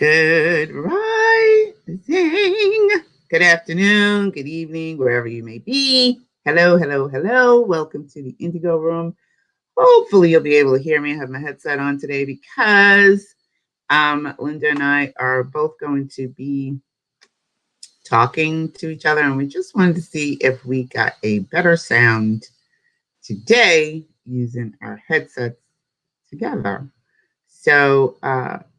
Good rising. Good afternoon, good evening, wherever you may be. Hello, hello, hello. Welcome to the Indigo Room. Hopefully you'll be able to hear me. I have my headset on today because Linda and I are both going to be talking to each other, and we just wanted to see if we got a better sound today using our headsets together. So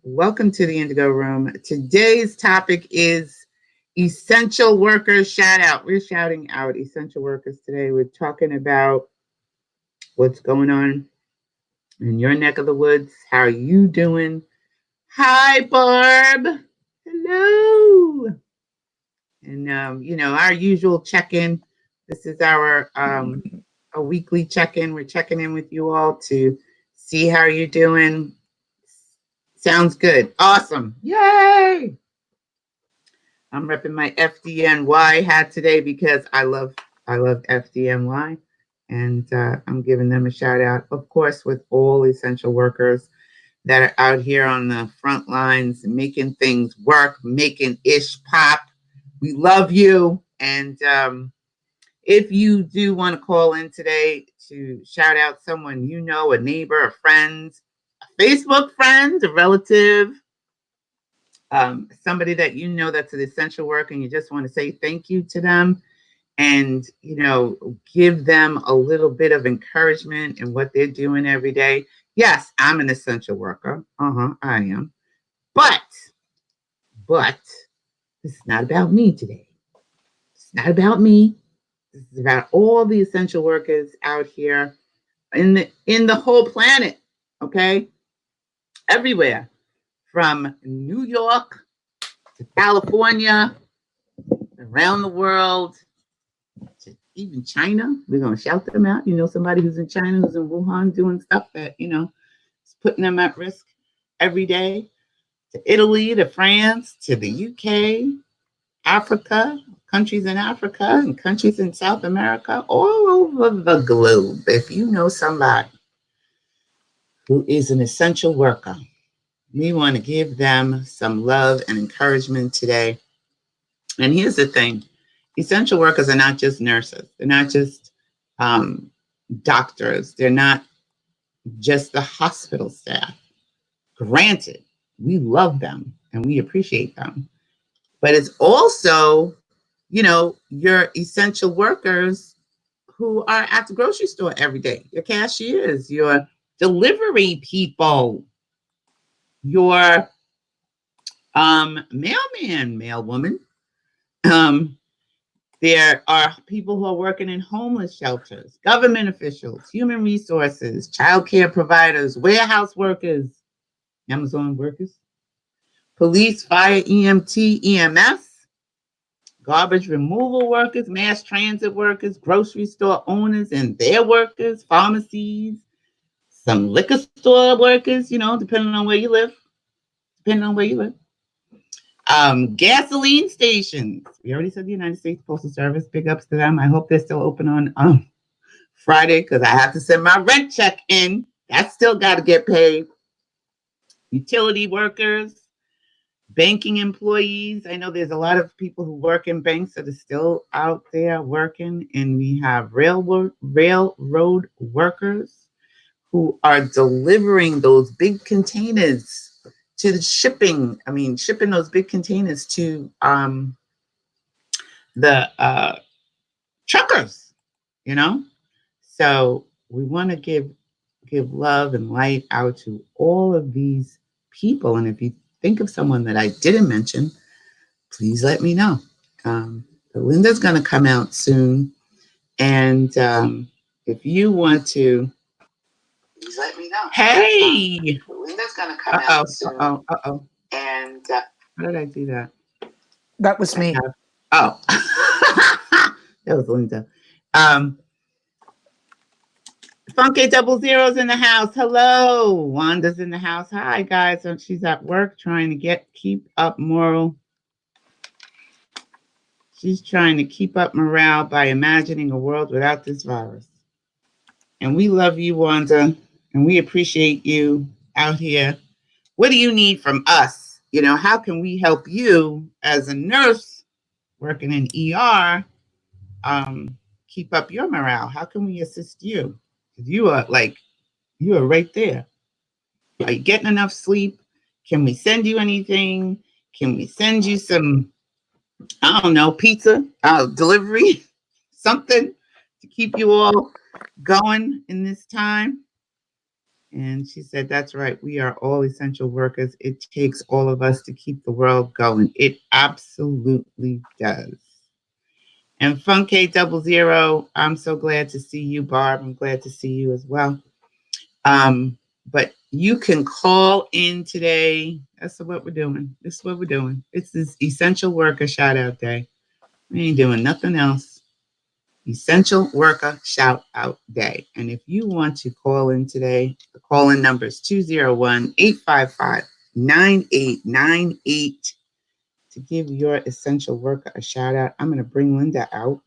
welcome to the Indigo Room. Today's topic is essential workers shout out. We're shouting out essential workers today. We're talking about what's going on in your neck of the woods. How are you doing? Hi, Barb. Hello. And, our usual check-in. This is our a weekly check-in. We're checking in with you all to see how you're doing. Sounds good. Awesome. Yay. I'm repping my FDNY hat today because I love FDNY. And I'm giving them a shout out, of course, with all essential workers that are out here on the front lines, making things work, making ish pop. We love you. And if you do want to call in today to shout out someone you know, a neighbor, a friend, Facebook friend, a relative, somebody that you know that's an essential worker, and you just want to say thank you to them and, give them a little bit of encouragement in what they're doing every day. Yes, I'm an essential worker. I am. But this is not about me today. It's not about me. This is about all the essential workers out here in the whole planet. Okay? Everywhere, from New York to California, around the world, to even China. We're going to shout them out. Somebody who's in China, who's in Wuhan, doing stuff that, is putting them at risk every day. To Italy, to France, to the UK, Africa, countries in Africa, and countries in South America, all over the globe. If you know somebody who is an essential worker, we want to give them some love and encouragement today. And here's the thing. Essential workers are not just nurses. They're not just doctors. They're not just the hospital staff. Granted, we love them and we appreciate them. But it's also, your essential workers who are at the grocery store every day. Your cashiers, your delivery people, your mailman, mailwoman. There are people who are working in homeless shelters, government officials, human resources, child care providers, warehouse workers, Amazon workers, police, fire, EMT, EMS, garbage removal workers, mass transit workers, grocery store owners and their workers, pharmacies, some liquor store workers, depending on where you live. Gasoline stations. We already said the United States Postal Service. Big ups to them. I hope they're still open on Friday because I have to send my rent check in. That's still got to get paid. Utility workers, banking employees. I know there's a lot of people who work in banks that are still out there working. And we have railroad workers who are delivering those big containers to the shipping those big containers to the truckers, So we want to give love and light out to all of these people. And if you think of someone that I didn't mention, please let me know. Linda's going to come out soon. And if you want to, please let me know. Hey! Linda's going to come out soon. And how did I do that? That was me. That was Linda. Funky 00's in the house. Hello. Wanda's in the house. Hi, guys. So she's at work trying to keep up moral. She's trying to keep up morale by imagining a world without this virus. And we love you, Wanda. And we appreciate you out here. What do you need from us how can we help you as a nurse working in ER keep up your morale? How can we assist you? 'Cause you are right there. Are you getting enough sleep? Can we send you anything? Can we send you some, I don't know, pizza, delivery, something to keep you all going in this time? And she said, that's right. We are all essential workers. It takes all of us to keep the world going. It absolutely does. And Funke00, I'm so glad to see you, Barb. I'm glad to see you as well. But you can call in today. That's what we're doing. This is what we're doing. It's this essential worker shout out day. We ain't doing nothing else. Essential Worker Shout Out Day. And if you want to call in today, the call in number is 201-855-9898 to give your essential worker a shout out. I'm going to bring Linda out.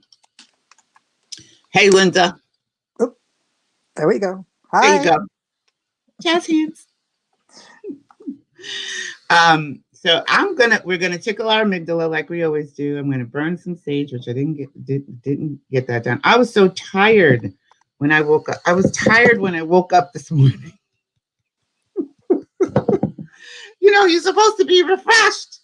Hey, Linda. Oh, there we go. Hi. There you go. Jazz hands. So we're gonna tickle our amygdala like we always do. I'm gonna burn some sage, which I didn't get that done. I was so tired when I woke up. I was tired when I woke up this morning. You're supposed to be refreshed.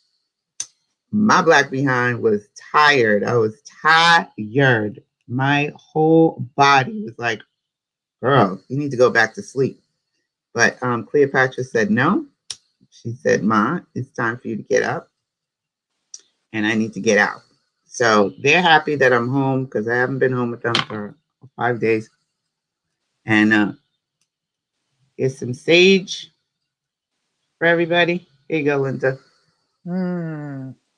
My black behind was tired. I was tired. My whole body was like, girl, you need to go back to sleep. But Cleopatra said no. She said, Ma, it's time for you to get up and I need to get out. So they're happy that I'm home because I haven't been home with them for 5 days. And here's some sage for everybody. Here you go, Linda.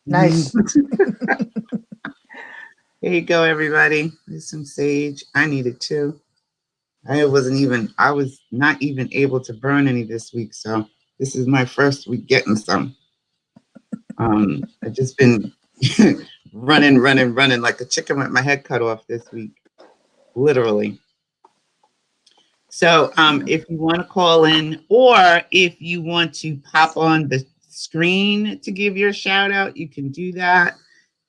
Nice. Here you go, everybody. Here's some sage. I need it too. I was not even able to burn any this week. So this is my first week getting some. I've just been running like a chicken with my head cut off this week, literally. So if you want to call in or if you want to pop on the screen to give your shout out, you can do that.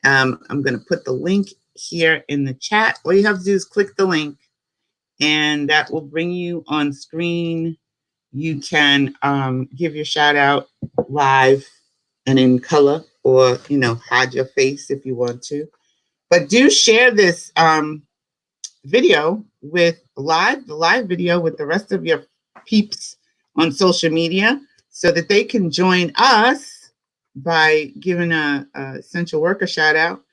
I'm going to put the link here in the chat. All you have to do is click the link and that will bring you on screen. You can give your shout out live and in color, or hide your face if you want to. But do share this video the live video with the rest of your peeps on social media so that they can join us by giving a essential worker shout out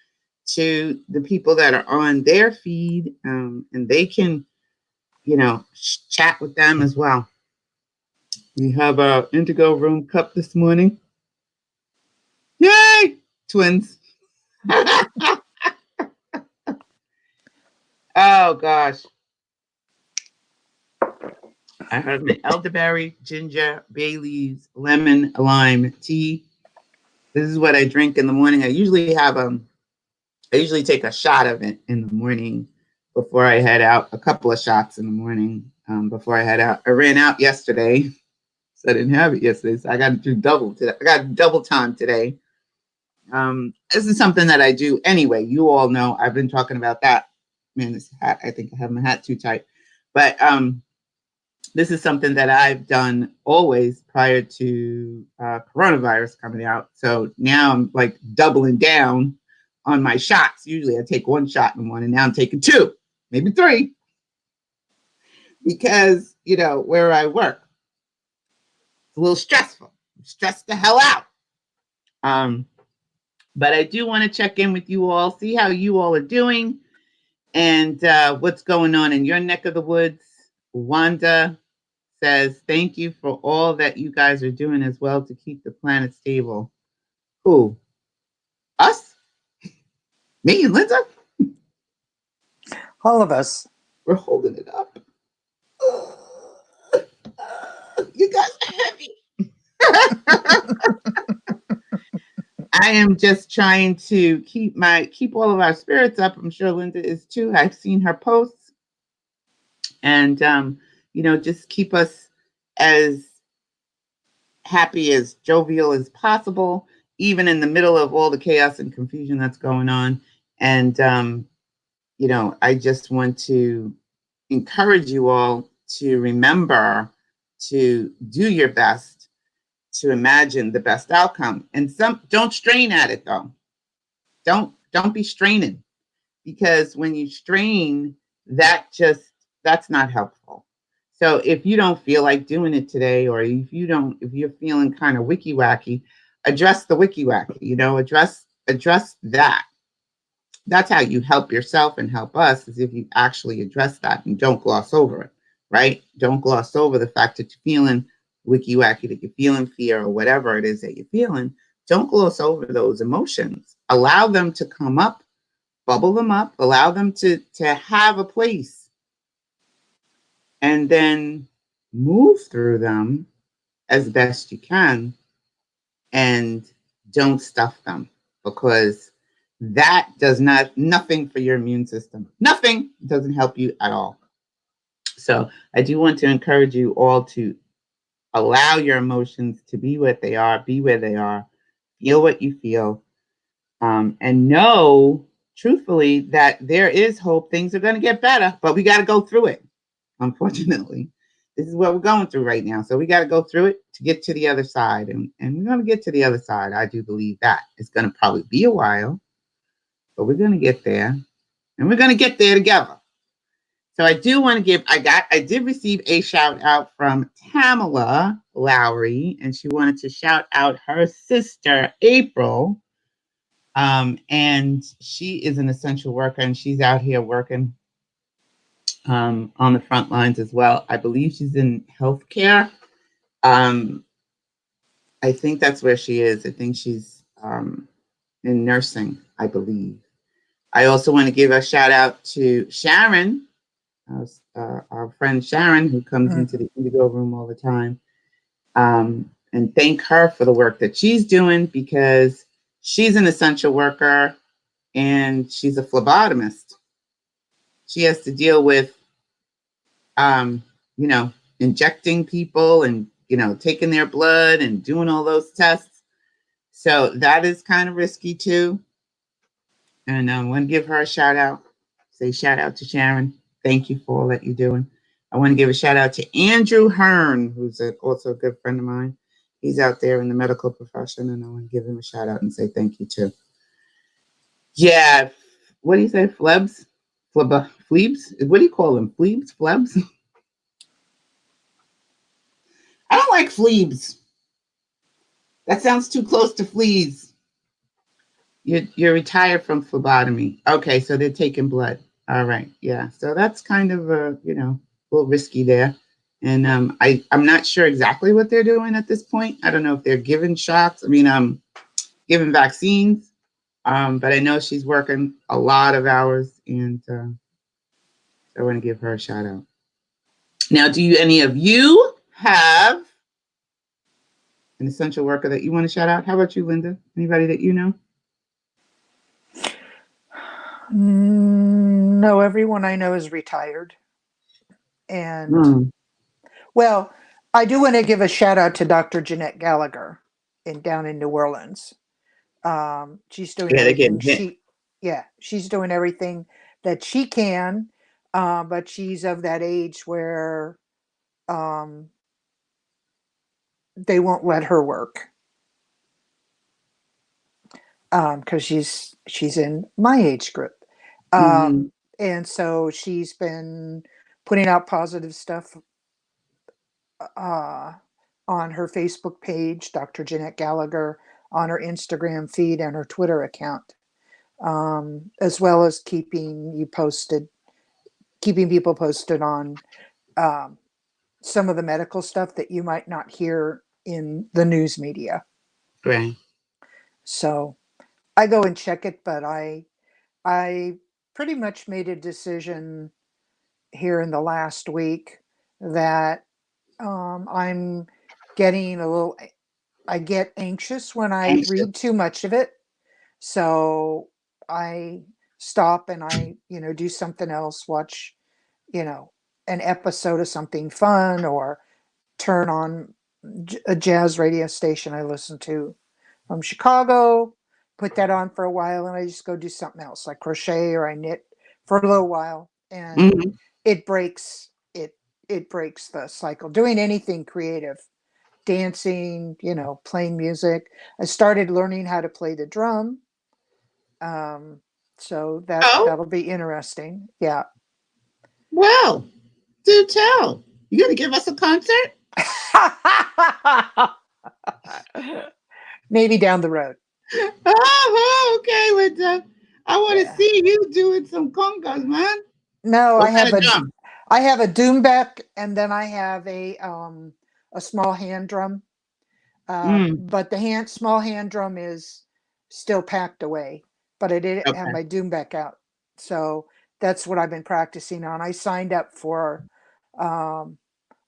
to the people that are on their feed, and they can chat with them as well. We have our Indigo Room cup this morning. Yay! Twins. Oh, gosh. I have my elderberry, ginger, bay leaves, lemon, lime tea. This is what I drink in the morning. I usually take a shot of it in the morning before I head out, a couple of shots in the morning before I head out. I ran out yesterday, so I didn't have it yesterday. So I got to do double today. I got double time today. This is something that I do anyway. You all know I've been talking about that. Man, this hat, I think I have my hat too tight. But this is something that I've done always prior to coronavirus coming out. So now I'm like doubling down on my shots. Usually I take one shot in the morning. Now I'm taking 2, maybe 3. Because, where I work, it's a little stressful. I'm stressed the hell out. But I do want to check in with you all, see how you all are doing and what's going on in your neck of the woods. Wanda says, thank you for all that you guys are doing as well to keep the planet stable. Who? Us? Me and Linda? All of us. We're holding it up. You guys are heavy. I am just trying to keep all of our spirits up. I'm sure Linda is too. I've seen her posts. And, just keep us as happy, as jovial as possible, even in the middle of all the chaos and confusion that's going on. And, I just want to encourage you all to remember to do your best to imagine the best outcome. And don't strain at it though. Don't be straining, because when you strain, that's not helpful. So if you don't feel like doing it today, or if you're feeling kind of wicky wacky, address the wicky wacky, address that. That's how you help yourself and help us, is if you actually address that and don't gloss over it, right? Don't gloss over the fact that you're feeling wicky wacky, that you're feeling fear or whatever it is that you're feeling. Don't gloss over those emotions. Allow them to come up, bubble them up, allow them to have a place, and then move through them as best you can, and don't stuff them, because that does nothing for your immune system. Nothing. Doesn't help you at all. So I do want to encourage you all to allow your emotions to be what they are, be where they are, feel what you feel, and know truthfully that there is hope. Things are going to get better, but we got to go through it. Unfortunately, this is what we're going through right now. So we got to go through it to get to the other side. And we're going to get to the other side. I do believe that. It's going to probably be a while, but we're going to get there, and we're going to get there together. So I do want to I did receive a shout out from Tamala Lowry, and she wanted to shout out her sister, April. And she is an essential worker, and she's out here working on the front lines as well. I believe she's in healthcare. I think that's where she is. I think she's in nursing, I believe. I also want to give a shout out to Sharon, our friend Sharon, who comes into the Indigo Room all the time, and thank her for the work that she's doing, because she's an essential worker and she's a phlebotomist. She has to deal with, injecting people and, taking their blood and doing all those tests. So that is kind of risky too. And I want to give her a shout out. Say shout out to Sharon. Thank you for all that you're doing. I want to give a shout out to Andrew Hearn, who's also a good friend of mine. He's out there in the medical profession, and I want to give him a shout out and say thank you too. Yeah, what do you say? Flebs? Fleebs? What do you call them? Fleebs? Flebs? I don't like fleebs. That sounds too close to fleas. You're retired from phlebotomy. Okay, so they're taking blood. All right, yeah. So that's kind of a little risky there. And I'm not sure exactly what they're doing at this point. I don't know if they're giving shots. Giving vaccines. But I know she's working a lot of hours, and I want to give her a shout out. Now, do any of you have an essential worker that you want to shout out? How about you, Linda? Anybody that you know? No, everyone I know is retired. And well, I do want to give a shout out to Dr. Jeanette Gallagher down in New Orleans. She's doing everything she's doing everything that she can, but she's of that age where they won't let her work, because she's in my age group. And so she's been putting out positive stuff on her Facebook page, Dr. Jeanette Gallagher, on her Instagram feed and her Twitter account, as well as keeping people posted on some of the medical stuff that you might not hear in the news media. Right. So I go and check it, but I pretty much made a decision here in the last week that I'm getting I get anxious when I read too much of it. So I stop and I, do something else, watch, an episode of something fun, or turn on a jazz radio station I listen to from Chicago. Put that on for a while, and I just go do something else, like crochet or I knit for a little while, and Mhm. it breaks it. It breaks the cycle. Doing anything creative, dancing, playing music. I started learning how to play the drum, um, so Oh, that'll be interesting. Yeah. well, do tell. You going to give us a concert? Maybe down the road. Oh, okay, Linda. I want to Yeah. see you doing some congas, man. No, What kind of drum? I have a doumbek, and then I have a small hand drum. Mm, But the small hand drum is still packed away, but I did have okay. my doumbek out. So that's what I've been practicing on. I signed up for um,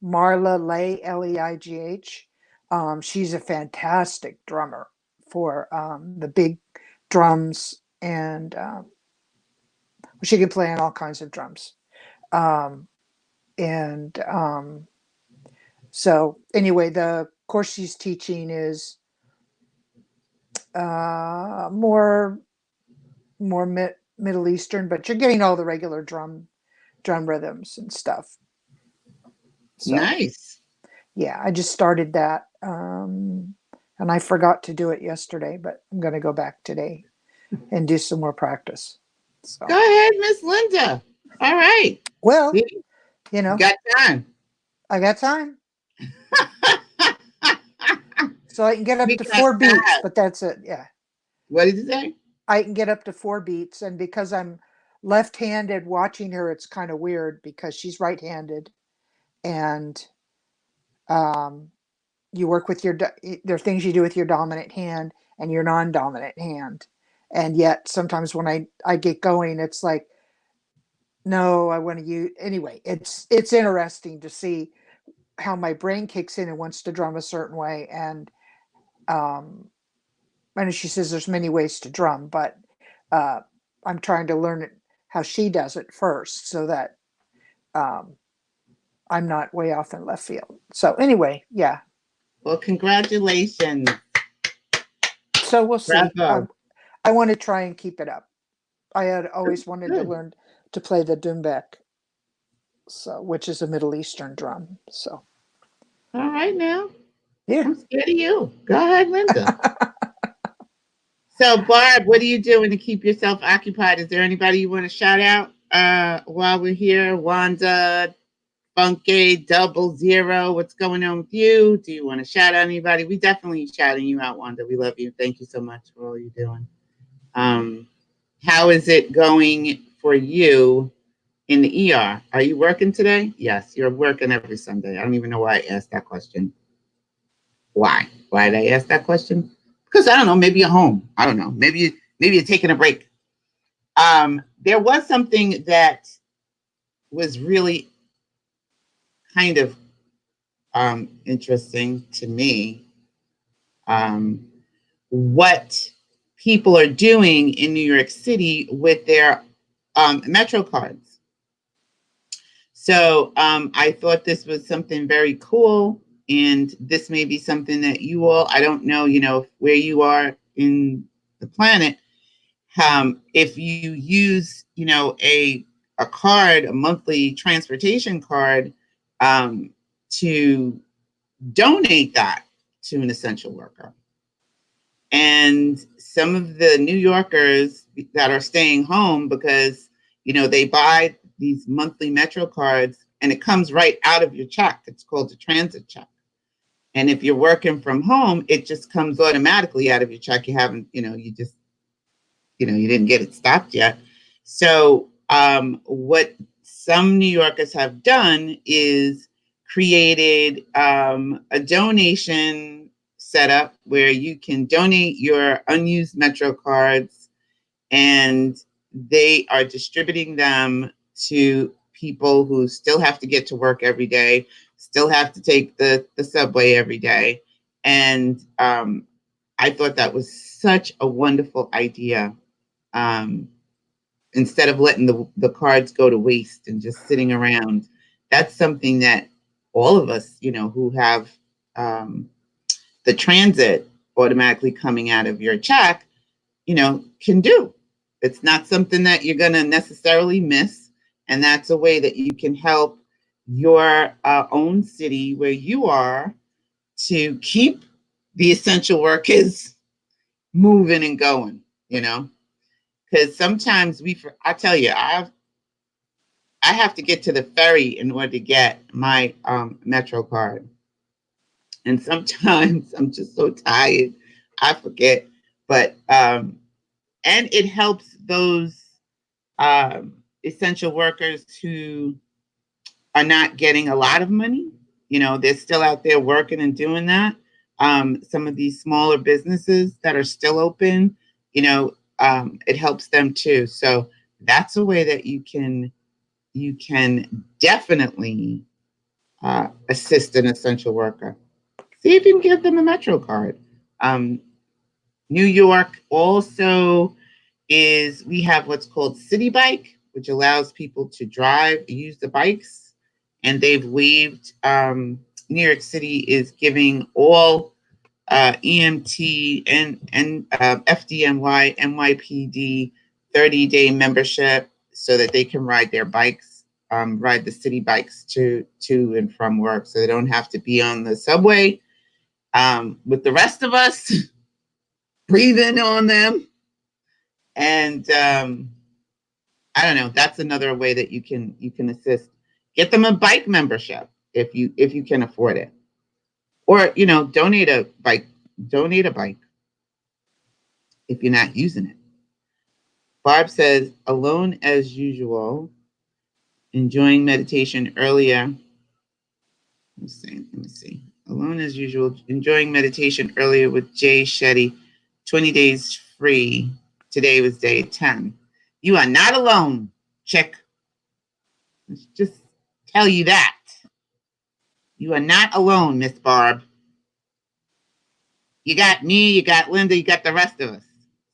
Marla Leigh, Leigh. She's a fantastic drummer for the big drums, and she can play on all kinds of drums. Um, and So anyway, the course she's teaching is more Middle Eastern, but you're getting all the regular drum rhythms and stuff. So Nice. yeah, I just started that, and I forgot to do it yesterday, but I'm going to go back today and do some more practice. Go So ahead, Miss Linda. All right. well, See, you got time. I got time, so I can get up We to got 4 beats, time. but that's it. Yeah, What did you say? I can get up to 4 beats, and because I'm left-handed, watching her, it's kind of weird because she's right-handed, and um, you work with there are things you do with your dominant hand and your non-dominant hand, and yet sometimes when I get going, it's like, no, I want to use anyway. It's interesting to see how my brain kicks in and wants to drum a certain way, and um, I know she says there's many ways to drum, but uh, I'm trying to learn it how she does it first, so that um, I'm not way off in left field. So anyway, yeah. Well, congratulations. So we'll see. Bravo. I want to try and keep it up. I had always wanted to Good. learn to play the doumbek, so which is a Middle Eastern drum. So All right now. yeah. I'm scared of you. Go ahead, Linda. So, Barb, what are you doing to keep yourself occupied? Is there anybody you want to shout out while we're here? Wanda, Funky, 00. What's going on with you? Do you want to shout out anybody? We definitely shouting you out, Wanda. We love you. Thank you so much for all you're doing. Um, how is it going for you in the ER? Are you working today? Yes, you're working every Sunday. I don't even know why I asked that question. Why? Why did I ask that question? Because I don't know. Maybe you're home. I don't know. Maybe you're taking a break. There was something that was really kind of interesting to me. Um, what people are doing in New York City with their Metro cards. So I thought this was something very cool, and this may be something that you all, I don't know, where you are in the planet. If you use, a card, a monthly transportation card, to donate that to an essential worker. And some of the New Yorkers that are staying home because, they buy these monthly Metro cards and it comes right out of your check. It's called a transit check. And if you're working from home, it just comes automatically out of your check. You haven't, you didn't get it stopped yet. So what some New Yorkers have done is created a donation setup where you can donate your unused Metro cards, and they are distributing them to people who still have to get to work every day, still have to take the subway every day. And I thought that was such a wonderful idea. Um, Instead of letting the cards go to waste and just sitting around, that's something that all of us, who have um, the transit automatically coming out of your check, can do. It's not something that you're going to necessarily miss. And that's a way that you can help your own city where you are to keep the essential workers moving and going, because sometimes I tell you, I have to get to the ferry in order to get my Metro card. And sometimes I'm just so tired, I forget. But and it helps those essential workers who are not getting a lot of money. They're still out there working and doing that. Some of these smaller businesses that are still open, it helps them too. So that's a way that you can definitely assist an essential worker. See if you can give them a Metro card. New York also we have what's called City Bike, which allows people to use the bikes, and they've waived. New York City is giving all EMT and FDNY, NYPD 30-day membership so that they can ride their bikes, ride the city bikes to and from work, so they don't have to be on the subway with the rest of us breathing on them. And I don't know. That's another way that you can assist. Get them a bike membership if you can afford it, or donate a bike. Donate a bike if you're not using it. Barb says, alone as usual, enjoying meditation earlier. Let me see. Alone as usual, enjoying meditation earlier with Jay Shetty. 20 days free. Today was day 10. You are not alone, chick. Let's just tell you that. You are not alone, Miss Barb. You got me, you got Linda, you got the rest of us.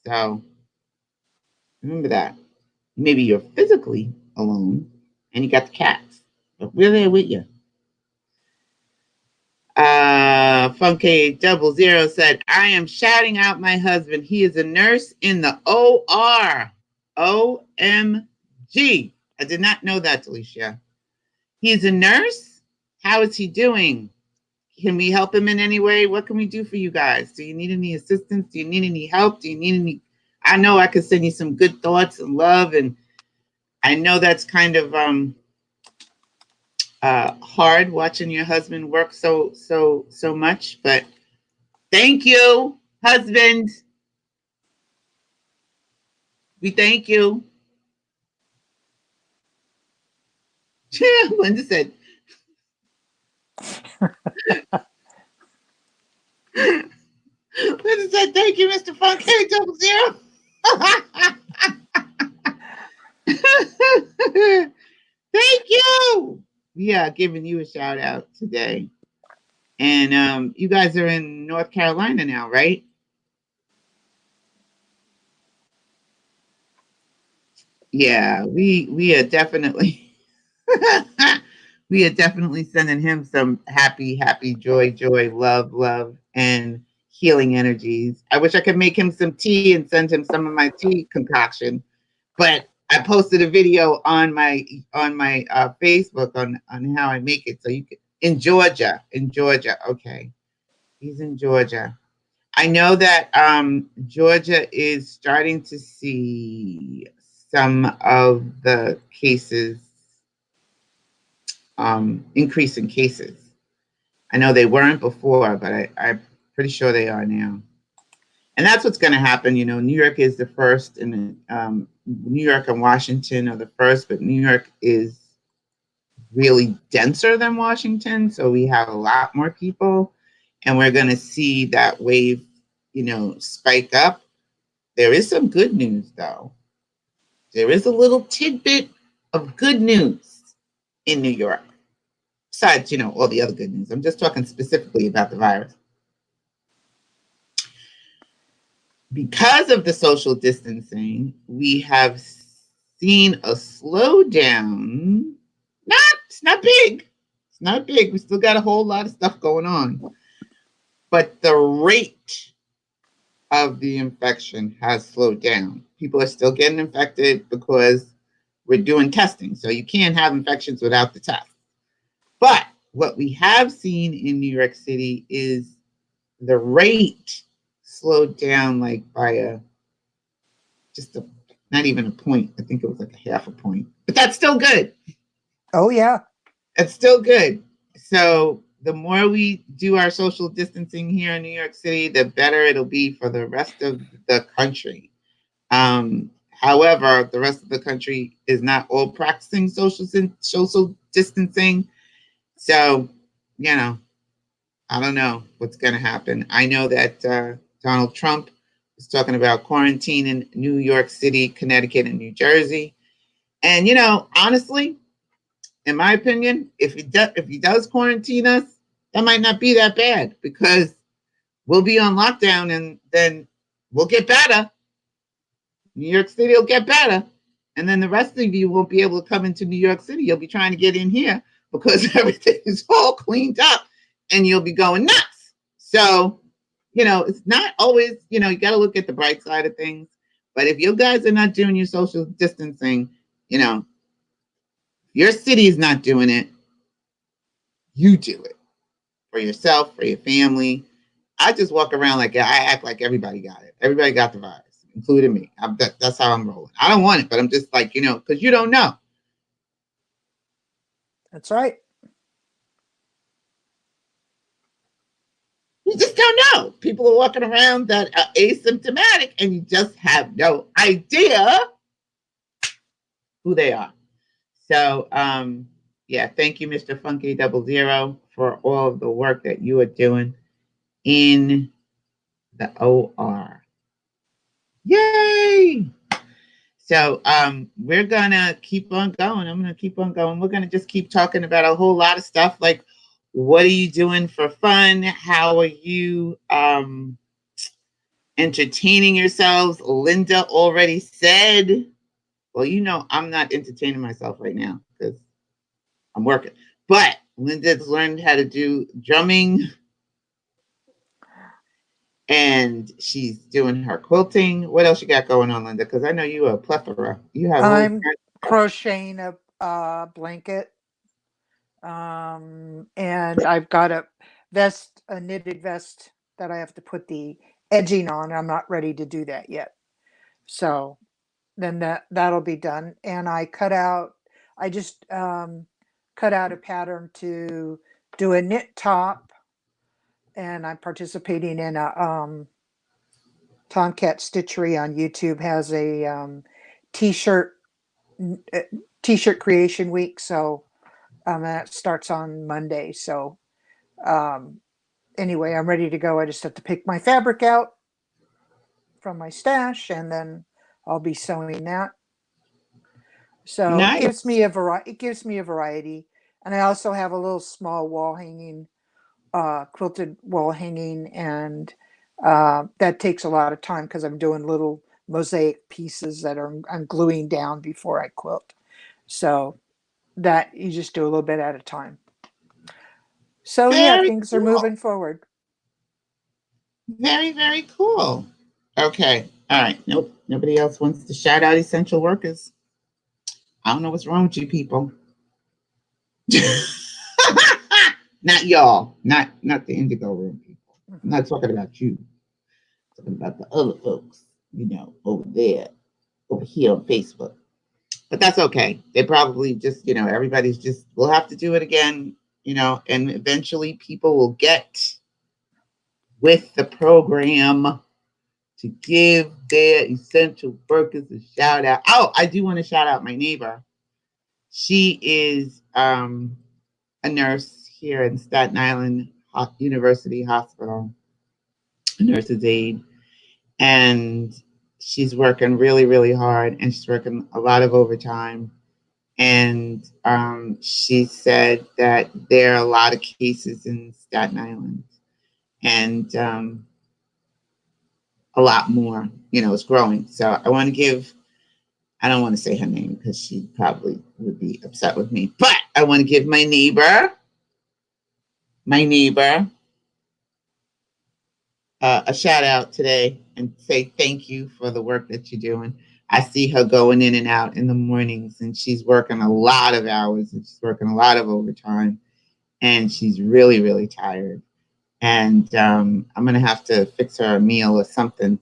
So remember that. Maybe you're physically alone and you got the cats, but we're there with you. Funky00 said, I am shouting out my husband. He is a nurse in the OR. OMG. I did not know that, Alicia. He's a nurse? How is he doing? Can we help him in any way? What can we do for you guys? Do you need any assistance? Do you need any help? Do you need any? I know I could send you some good thoughts and love, and I know that's kind of hard watching your husband work so much, but thank you, husband. We thank you. Linda said, Linda said, thank you, Mr. Funk K00. Thank you. We are giving you a shout out today. And you guys are in North Carolina now, right? Yeah, we are definitely we are definitely sending him some happy, joy, love, and healing energies. I wish I could make him some tea and send him some of my tea concoction, but I posted a video on my Facebook on how I make it, so you can in Georgia. Okay, he's in Georgia. I know that Georgia is starting to see some of the cases, increase in cases. I know they weren't before, but I'm pretty sure they are now. And that's what's going to happen. New York is the first, and New York and Washington are the first, but New York is really denser than Washington. So we have a lot more people, and we're going to see that wave, spike up. There is some good news, though. There is a little tidbit of good news in New York. Besides, all the other good news. I'm just talking specifically about the virus. Because of the social distancing, we have seen a slowdown. It's not big. It's not big. We still got a whole lot of stuff going on. but the rate of the infection has slowed down. People are still getting infected because we're doing testing. So you can't have infections without the test. But what we have seen in New York City is the rate slowed down like by not even a point. I think it was like a half a point, but that's still good. Oh, yeah. It's still good. So the more we do our social distancing here in New York City, the better it'll be for the rest of the country. However, the rest of the country is not all practicing social distancing. So, you know, I don't know what's going to happen. I know that Donald Trump was talking about quarantine in New York City, Connecticut, and New Jersey. And, you know, honestly, in my opinion, if he does quarantine us, that might not be that bad because we'll be on lockdown and then we'll get better. New York City will get better. And then the rest of you won't be able to come into New York City. You'll be trying to get in here because everything is all cleaned up and you'll be going nuts. So, you know, it's not always, you know, you got to look at the bright side of things. But if you guys are not doing your social distancing, you know, your city is not doing it. You do it for yourself, for your family. I just walk around like I act like everybody got it. Everybody got the virus, including me. That's how I'm rolling. I don't want it, but I'm just like, you know, because you don't know. That's right. You just don't know. People are walking around that are asymptomatic, and you just have no idea who they are. So, yeah, thank you, Mr. Funky 00, for all of the work that you are doing in the OR. Yay! So we're gonna keep on going. I'm gonna keep on going. We're gonna just keep talking about a whole lot of stuff like what are you doing for fun? How are you entertaining yourselves? Linda already said, well, you know, I'm not entertaining myself right now because I'm working. But Linda's learned how to do drumming and she's doing her quilting. What else you got going on, Linda? Because I know you are a plethora. You have all I'm crocheting a blanket. And I've got a knitted vest that I have to put the edging on. I'm not ready to do that yet. So then that'll be done. And I just cut out a pattern to do a knit top, and I'm participating in a Tomcat Stitchery on YouTube has a t-shirt t-shirt creation week. So that starts on Monday. So anyway, I'm ready to go. I just have to pick my fabric out from my stash, and then I'll be sewing that. So nice. it gives me a variety. It gives me a variety, and I also have a little small wall hanging, quilted wall hanging, and that takes a lot of time because I'm doing little mosaic pieces that I'm gluing down before I quilt. So that you just do a little bit at a time. So yeah, Very things are cool. moving forward. Very, very cool. Okay. All right. Nope. Nobody else wants to shout out essential workers. I don't know what's wrong with you people. Not y'all. Not the Indigo Room people. I'm not talking about you. I'm talking about the other folks, you know, over there, over here on Facebook. But that's okay. They probably just, you know, everybody's just, we'll have to do it again, you know, and eventually people will get with the program to give their essential workers a shout out. Oh, I do want to shout out my neighbor. She is a nurse here in Staten Island University Hospital, a nurse's aide, and she's working really, really hard, and she's working a lot of overtime. And she said that there are a lot of cases in Staten Island, and a lot more. You know, it's growing. So I want to give. I don't want to say her name because she probably would be upset with me. But I want to give my neighbor a shout out today and say thank you for the work that you're doing. I see her going in and out in the mornings, and she's working a lot of hours and she's working a lot of overtime, and she's really, really tired. And I'm going to have to fix her a meal or something,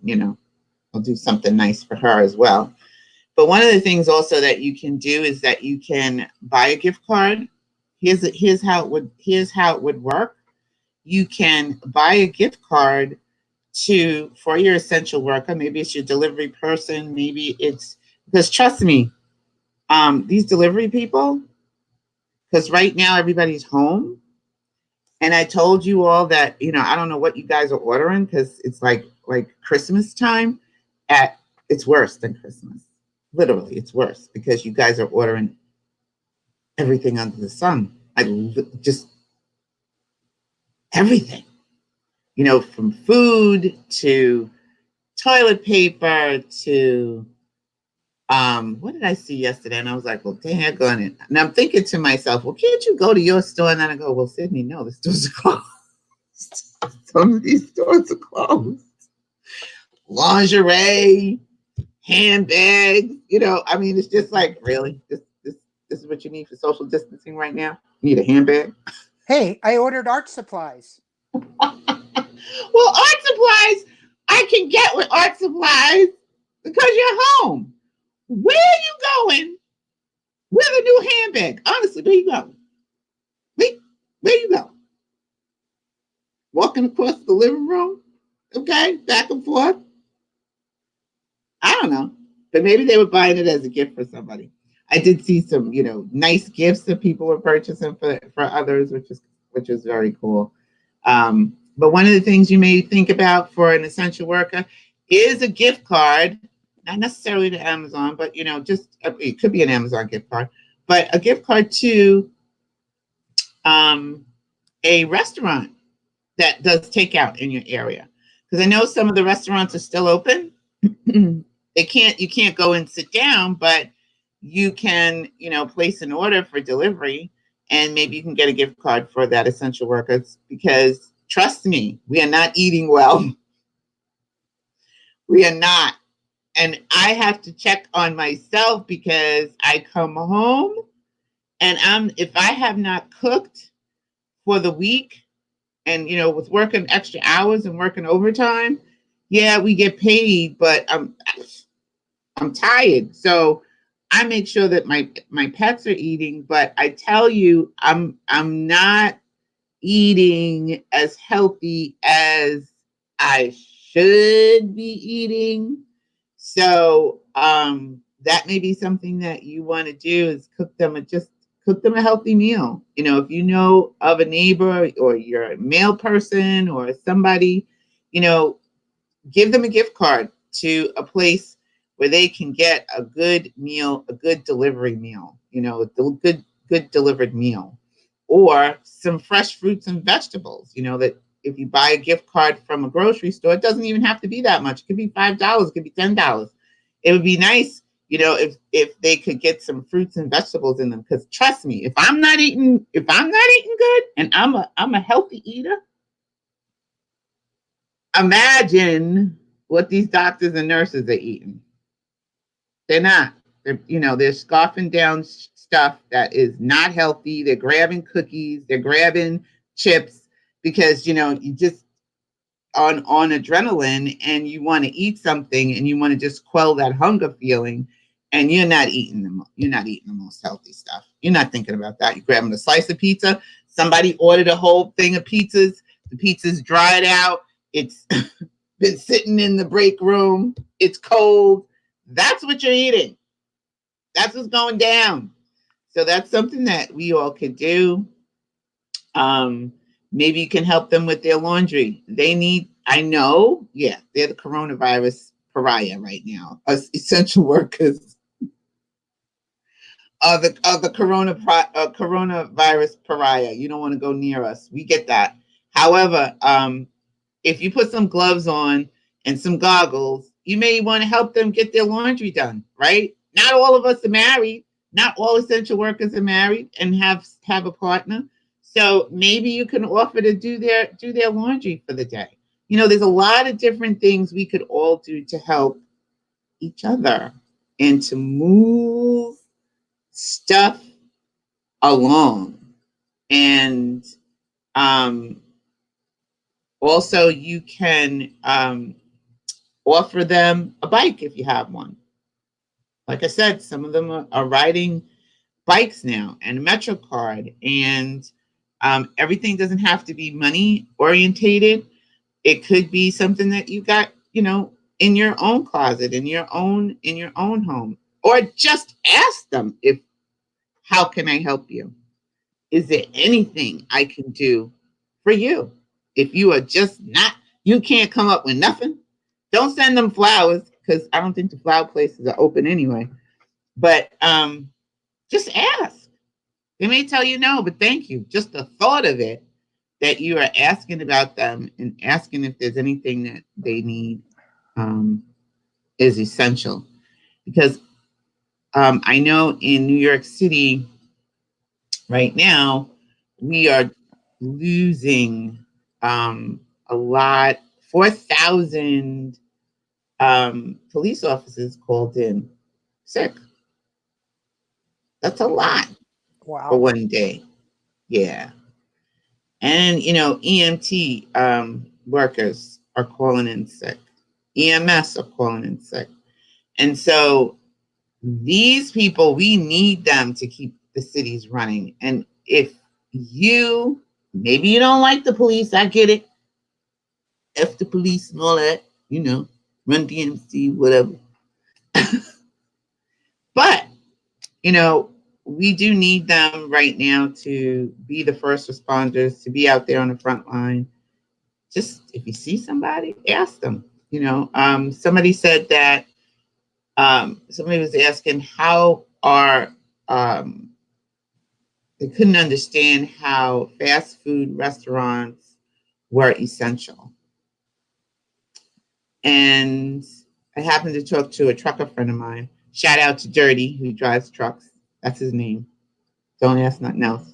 I'll do something nice for her as well. But one of the things also that you can do is that you can buy a gift card. Here's how it would work. You can buy a gift card for your essential worker. Maybe it's your delivery person. Maybe it's because trust me, these delivery people, because right now everybody's home. And I told you all that, I don't know what you guys are ordering because it's like Christmas time. It's worse than Christmas. Literally, it's worse because you guys are ordering everything under the sun. Just everything, from food to toilet paper to what did I see yesterday? And I was like, well, dang it. And I'm thinking to myself, well, can't you go to your store? And then I go, well, Sydney, no, the stores are closed. Some of these stores are closed. Lingerie, handbags, it's just like, really? This is what you need for social distancing right now? You need a handbag? Hey, I ordered art supplies. Well, art supplies, I can get with art supplies because you're home. Where are you going with a new handbag? Honestly, where you going? Where you going? Walking across the living room? Okay, back and forth? I don't know. But maybe they were buying it as a gift for somebody. I did see some, nice gifts that people were purchasing for others, which is very cool. But one of the things you may think about for an essential worker is a gift card, not necessarily to Amazon, but just it could be an Amazon gift card, but a gift card to a restaurant that does takeout in your area. Because I know some of the restaurants are still open. You can't go and sit down, but you can, place an order for delivery, and maybe you can get a gift card for that essential workers, because trust me, we are not eating well. We are not. And I have to check on myself because I come home and if I have not cooked for the week, and with working extra hours and working overtime, yeah, we get paid, but I'm tired. So I make sure that my pets are eating, but I tell you, I'm not eating as healthy as I should be eating. So that may be something that you want to do, is cook them a healthy meal. If you know of a neighbor or you're a mail person or somebody, give them a gift card to a place where they can get a good meal, a good delivery meal, a good delivered meal, or some fresh fruits and vegetables. That if you buy a gift card from a grocery store, it doesn't even have to be that much. It could be $5, it could be $10. It would be nice, if they could get some fruits and vegetables in them. Because trust me, if I'm not eating good, and I'm a healthy eater, imagine what these doctors and nurses are eating. They're not. They're scoffing down stuff that is not healthy. They're grabbing cookies. They're grabbing chips because, you just on adrenaline, and you want to eat something, and you want to just quell that hunger feeling, and you're not eating the most healthy stuff. You're not thinking about that. You're grabbing a slice of pizza. Somebody ordered a whole thing of pizzas. The pizza's dried out. It's been sitting in the break room. It's cold. That's what you're eating. That's what's going down. So that's something that we all could do. Maybe you can help them with their laundry. They're the coronavirus pariah right now. Us essential workers are the coronavirus pariah. You don't want to go near us. We get that. However, if you put some gloves on and some goggles, you may want to help them get their laundry done, right? Not all of us are married. Not all essential workers are married and have a partner. So maybe you can offer to do their laundry for the day. There's a lot of different things we could all do to help each other and to move stuff along. And also, you can offer them a bike if you have one. Like I said, some of them are riding bikes now and a Metro card. And everything doesn't have to be money orientated. It could be something that you got, in your own closet, in your own home. Or just ask them, if how can I help you? Is there anything I can do for you? If you are just not, you can't come up with nothing, don't send them flowers, because I don't think the flower places are open anyway. But just ask. They may tell you no, but thank you. Just the thought of it, that you are asking about them and asking if there's anything that they need, is essential. Because I know in New York City right now, we are losing a lot, 4,000 police officers called in sick. That's a lot for Wow. one day. Yeah. And, EMT workers are calling in sick. EMS are calling in sick. And so these people, we need them to keep the cities running. And if maybe you don't like the police, I get it. F the police and all that, run DMC, whatever. But, we do need them right now to be the first responders, to be out there on the front line. Just if you see somebody, ask them. Somebody said that somebody was asking how they couldn't understand how fast food restaurants were essential. And I happened to talk to a trucker friend of mine. Shout out to Dirty, who drives trucks. That's his name. Don't ask nothing else.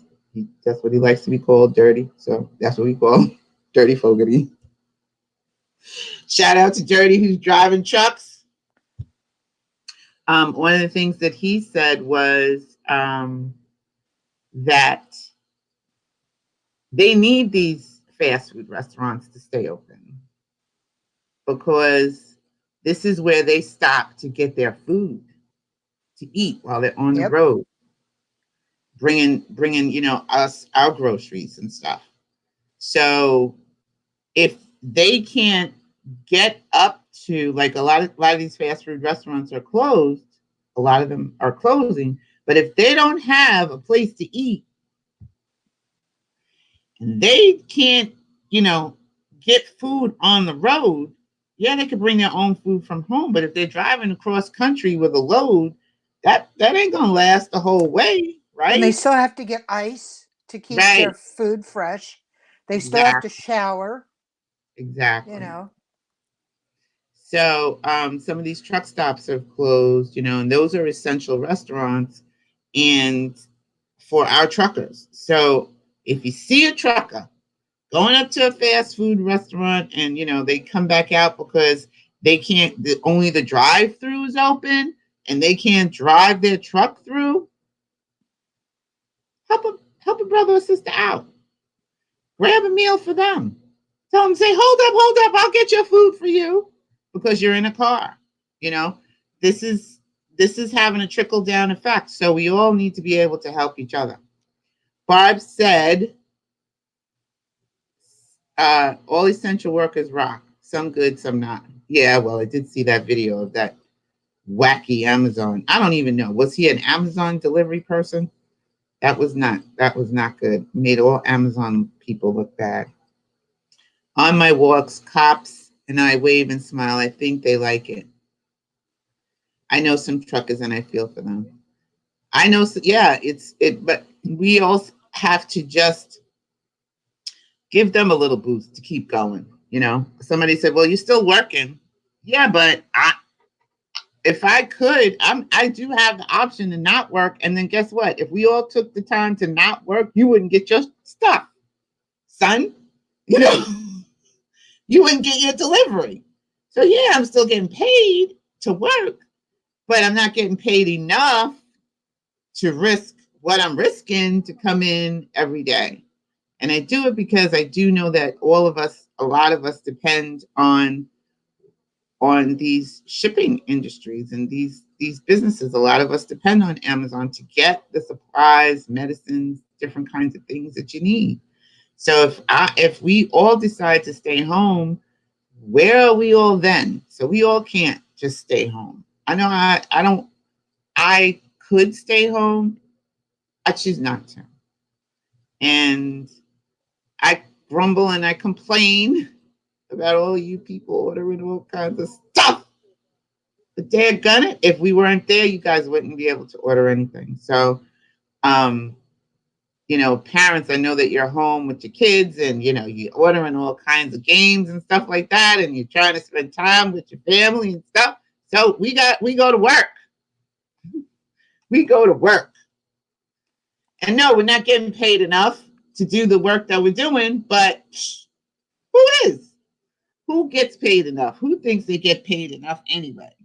That's what he likes to be called, Dirty. So that's what we call him, Dirty Fogarty. Shout out to Dirty, who's driving trucks. One of the things that he said was that they need these fast food restaurants to stay open, because this is where they stop to get their food to eat while they're on the road, bringing us our groceries and stuff. So if they can't get up to, like, a lot of these fast food restaurants are closed, a lot of them are closing, but if they don't have a place to eat and they can't, get food on the road, yeah, they could bring their own food from home, but if they're driving across country with a load, that ain't gonna last the whole way, And they right? still have to get ice to keep their Right. food fresh. They still have to Exactly. shower, Exactly. So some of these truck stops have closed, and those are essential restaurants and for our truckers. So if you see a trucker going up to a fast food restaurant and, they come back out because they can't, only the drive-through is open and they can't drive their truck through, help a brother or sister out. Grab a meal for them. Tell them, say, hold up, I'll get your food for you, because you're in a car. This is having a trickle down effect. So we all need to be able to help each other. Barb said, all essential workers rock. Some good, some not. Yeah, well, I did see that video of that wacky Amazon. I don't even know. Was he an Amazon delivery person? That was not good. Made all Amazon people look bad. On my walks, cops and I wave and smile. I think they like it. I know some truckers and I feel for them. I know, yeah, but we all have to just give them a little boost to keep going. Somebody said, well, you're still working. Yeah, but if I could, I do have the option to not work. And then guess what? If we all took the time to not work, you wouldn't get your stuff, son. You you wouldn't get your delivery. So yeah, I'm still getting paid to work, but I'm not getting paid enough to risk what I'm risking to come in every day. And I do it because I do know that all of us, a lot of us depend on these shipping industries and these businesses. A lot of us depend on Amazon to get the supplies, medicines, different kinds of things that you need. So if we all decide to stay home, where are we all then? So we all can't just stay home. I know I could stay home. I choose not to. And I grumble and I complain about all you people ordering all kinds of stuff. But daggone it, if we weren't there, you guys wouldn't be able to order anything. So, um, parents, I know that you're home with your kids and, you're ordering all kinds of games and stuff like that. And you're trying to spend time with your family and stuff. So we go to work. We go to work. And no, we're not getting paid enough to do the work that we're doing, but who is? Who gets paid enough? Who thinks they get paid enough anyway?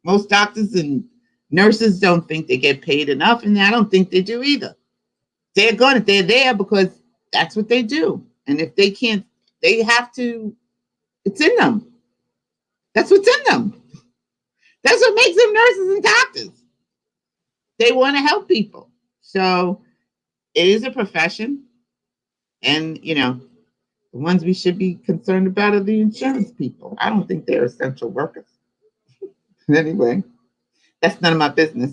Most doctors and nurses don't think they get paid enough, and I don't think they do either. They're there because that's what they do. And if they can't, they have to, it's in them. That's what's in them. That's what makes them nurses and doctors. They want to help people. So it is a profession. And, the ones we should be concerned about are the insurance people. I don't think they're essential workers. Anyway, that's none of my business.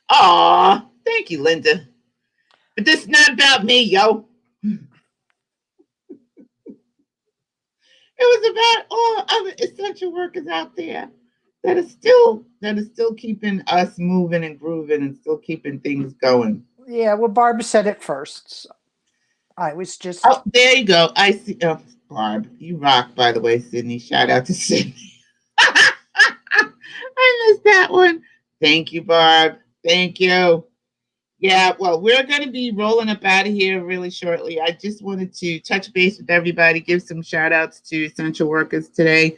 Aw, thank you, Linda. But this is not about me, yo. It was about all other essential workers out there that are still keeping us moving and grooving and still keeping things going. Yeah, well, Barb said it first. So I was just. Oh, there you go. I see. Oh, Barb, you rock, by the way, Sydney. Shout out to Sydney. I missed that one. Thank you, Barb. Thank you. Yeah, well, we're going to be rolling up out of here really shortly. I just wanted to touch base with everybody, give some shout outs to essential workers today,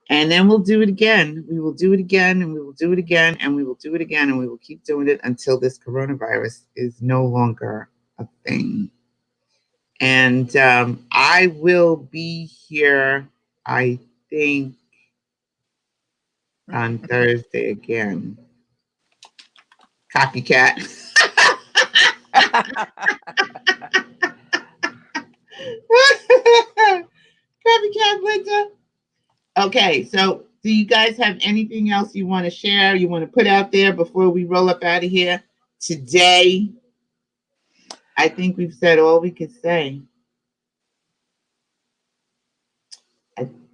and then we'll do it again. We will do it again, and we will do it again, and we will do it again, and we will keep doing it until this coronavirus is no longer a thing. And I will be here, I think, on Thursday again. Copycat. Copycat Linda. Okay, so do you guys have anything else you want to share, you want to put out there before we roll up out of here today? I think we've said all we could say.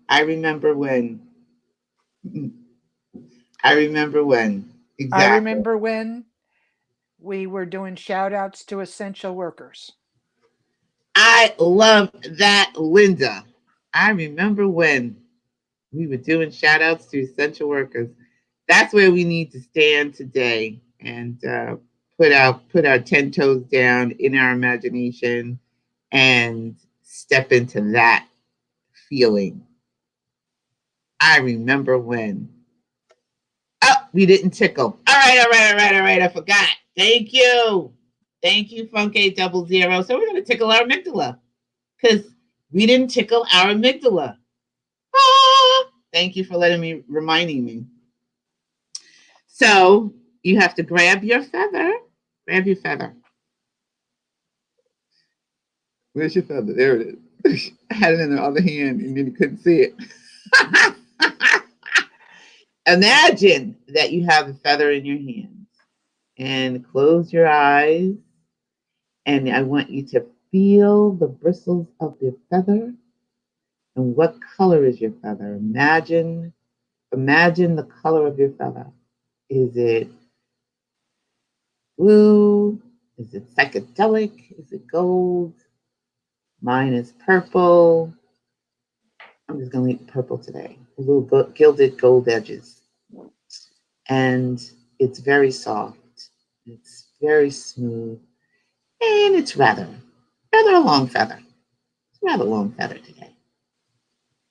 I remember when. I remember when. Exactly. I remember when we were doing shout outs to essential workers. I love that, Linda. I remember when we were doing shout outs to essential workers. That's where we need to stand today and put our 10 toes down in our imagination and step into that feeling. I remember when. Oh, we didn't tickle. All right. I forgot. Thank you. Thank you, Funk 800. So we're going to tickle our amygdala because we didn't tickle our amygdala. Ah, thank you for reminding me. So you have to grab your feather. Grab your feather. Where's your feather? There it is. I had it in the other hand and then you couldn't see it. Imagine that you have a feather in your hand and close your eyes. And I want you to feel the bristles of your feather. And what color is your feather? Imagine the color of your feather. Is it blue? Is it psychedelic? Is it gold? Mine is purple. I'm just going to leave purple today. A little gilded gold edges. And it's very soft. It's very smooth. And it's rather rather a long feather. It's a rather long feather today.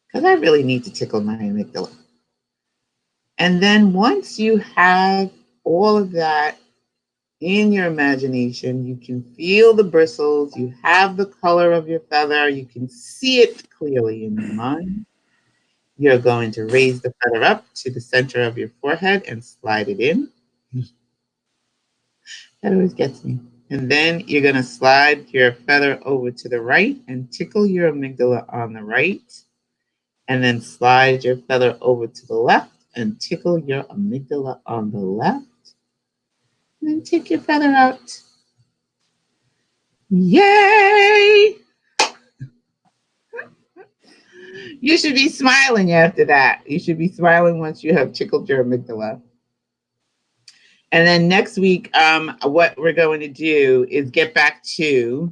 Because I really need to tickle my amygdala. And then once you have all of that in your imagination, you can feel the bristles, you have the color of your feather, you can see it clearly in your mind. You're going to raise the feather up to the center of your forehead and slide it in. That always gets me. And then you're going to slide your feather over to the right and tickle your amygdala on the right. And then slide your feather over to the left and tickle your amygdala on the left. And then take your feather out. Yay! You should be smiling after that. You should be smiling once you have tickled your amygdala. And then next week, what we're going to do is get back to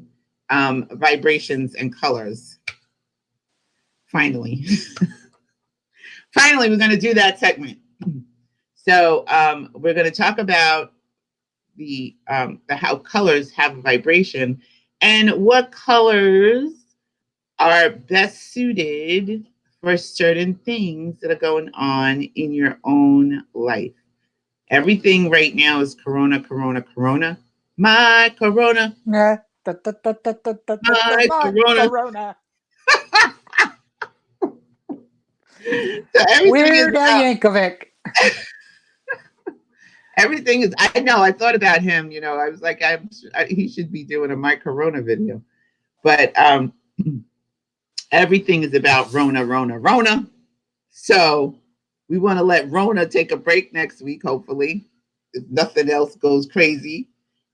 vibrations and colors. Finally. Finally, we're going to do that segment. So we're going to talk about the how colors have a vibration and what colors are best suited for certain things that are going on in your own life. Everything right now is corona, corona, corona. My corona. My My corona. So everything Weird is Al Yankovic. everything is. I know. I thought about him. You know, I was like, he should be doing a My Corona video. But everything is about Rona, Rona, Rona. So we want to let Rona take a break next week, hopefully, if nothing else goes crazy.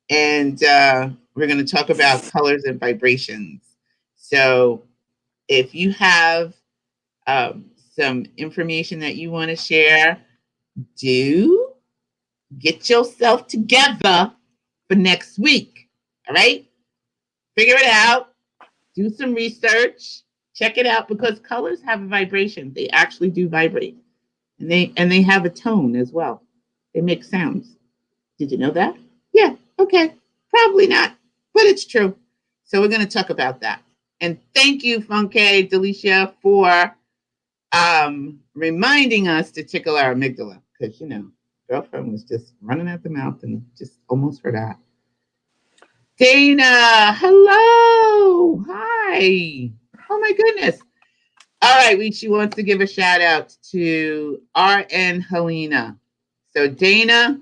And we're going to talk about colors and vibrations. So if you have some information that you want to share, do get yourself together for next week. All right? Figure it out. Do some research. Check it out because colors have a vibration. They actually do vibrate. And they have a tone as well. They make sounds. Did you know that? Yeah, okay. Probably not, but it's true. So we're going to talk about that. And thank you, Funke Delicia, for reminding us to tickle our amygdala. Because, you know, girlfriend was just running at the mouth and just almost forgot. Dana, hello. Hi. Oh, my goodness. All right, she wants to give a shout out to RN Helena. So Dana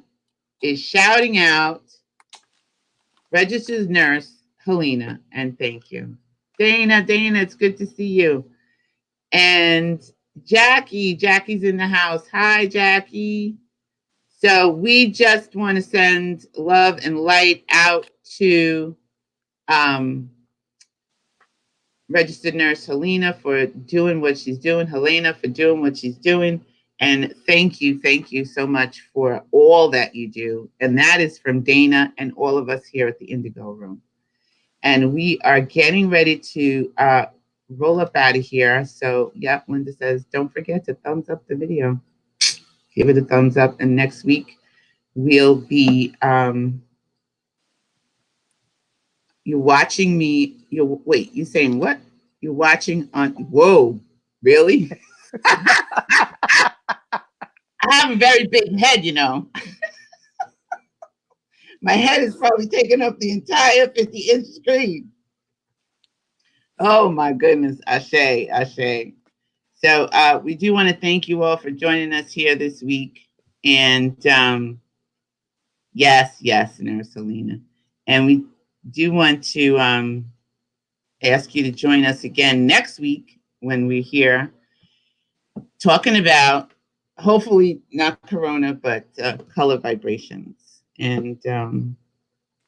is shouting out registered nurse Helena, and thank you. Dana, it's good to see you. And Jackie's in the house. Hi, Jackie. So we just want to send love and light out to registered nurse Helena for doing what she's doing, Helena for doing what she's doing. And thank you so much for all that you do. And that is from Dana and all of us here at the Indigo Room. And we are getting ready to roll up out of here. So, yeah, Linda says, don't forget to thumbs up the video. Give it a thumbs up. And next week, we'll be, you're watching me. Wait, you're saying what? You're watching on, whoa, really? I have a very big head, you know. My head is probably taking up the entire 50-inch screen. Oh my goodness, Ashe. So we do want to thank you all for joining us here this week. And yes, Nurse Selena. And we do want to ask you to join us again next week when we're here talking about, hopefully not corona, but color vibrations. And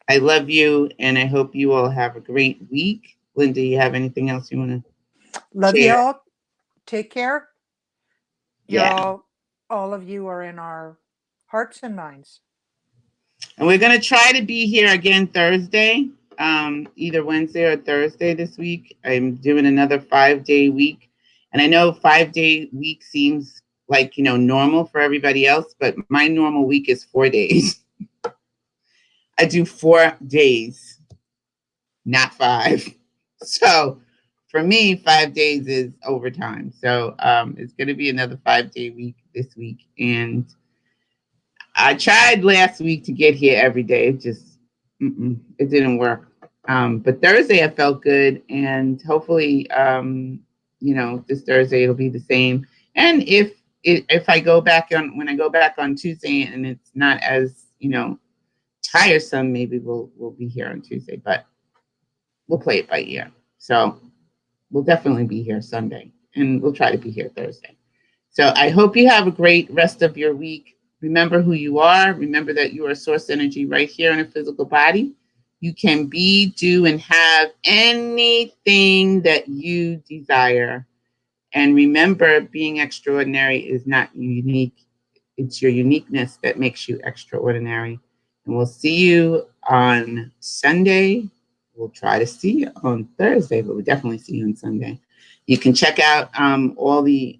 I love you, and I hope you all have a great week. Linda, you have anything else you want to Love share? you all. Take care. Yeah. All of you are in our hearts and minds. And we're going to try to be here again Thursday, either Wednesday or Thursday this week. I'm doing another 5-day week. And I know 5-day week seems like, you know, normal for everybody else, but my normal week is 4 days. I do 4 days. not 5. So for me, 5 days is overtime. So it's going to be another 5-day week this week. And I tried last week to get here every day. It just, it didn't work. But Thursday I felt good, and hopefully, this Thursday it'll be the same. And if I go back on when I go back on Tuesday and it's not as tiresome, maybe we'll be here on Tuesday. But we'll play it by ear. So we'll definitely be here Sunday, and we'll try to be here Thursday. So I hope you have a great rest of your week. Remember who you are. Remember that you are source energy right here in a physical body. You can be, do, and have anything that you desire. And remember, being extraordinary is not unique. It's your uniqueness that makes you extraordinary. And we'll see you on Sunday. We'll try to see you on Thursday, but we'll definitely see you on Sunday. You can check out all the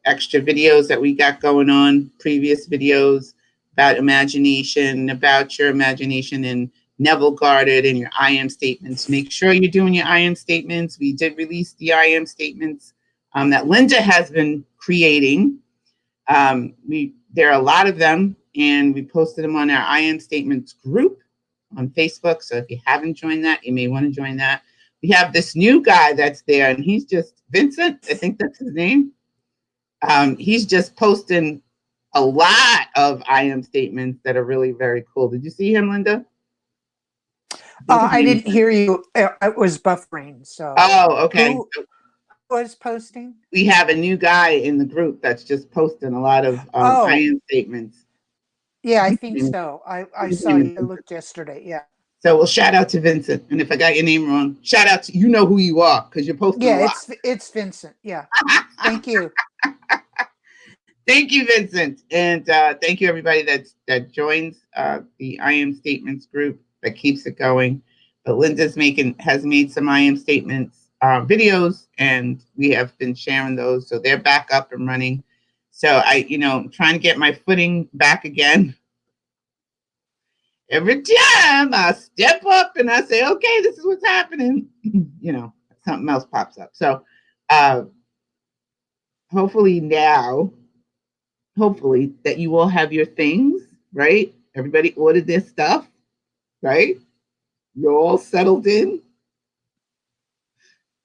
extra videos that we got going on, previous videos about imagination, about your imagination and Neville Goddard and your I am statements. Make sure you're doing your I am statements. We did release the I am statements that Linda has been creating. There are a lot of them, and we posted them on our I am statements group on Facebook. So if you haven't joined that, you may want to join that. We have this new guy that's there, and he's just Vincent. I think that's his name. He's just posting a lot of I am statements that are really very cool. Did you see him, Linda? I didn't hear you. It was buffering. So, okay. Who was posting? We have a new guy in the group that's just posting a lot of I am statements. Yeah, I think so. I saw you. I looked yesterday. Yeah. So we'll shout out to Vincent. And if I got your name wrong, shout out to, you know who you are, because you're posting a lot. It's Vincent. Yeah. Thank you. Thank you, Vincent. And thank you, everybody that joins the I am statements group that keeps it going. But Linda's has made some I am statements videos, and we have been sharing those. So they're back up and running. So trying to get my footing back again. Every time I step up and I say, okay, this is what's happening, something else pops up. So hopefully that you all have your things, right? Everybody ordered their stuff, right? You're all settled in.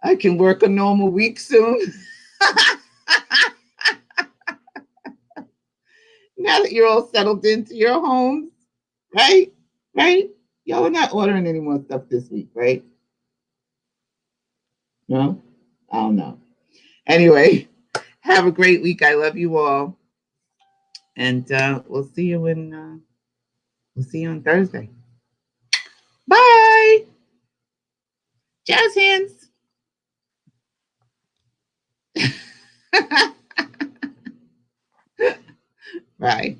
I can work a normal week soon. Now that you're all settled into your homes, right? Right? Y'all are not ordering any more stuff this week, right? No? I don't know. Anyway, have a great week. I love you all. And we'll see you on Thursday. Bye. Jazz hands. Bye.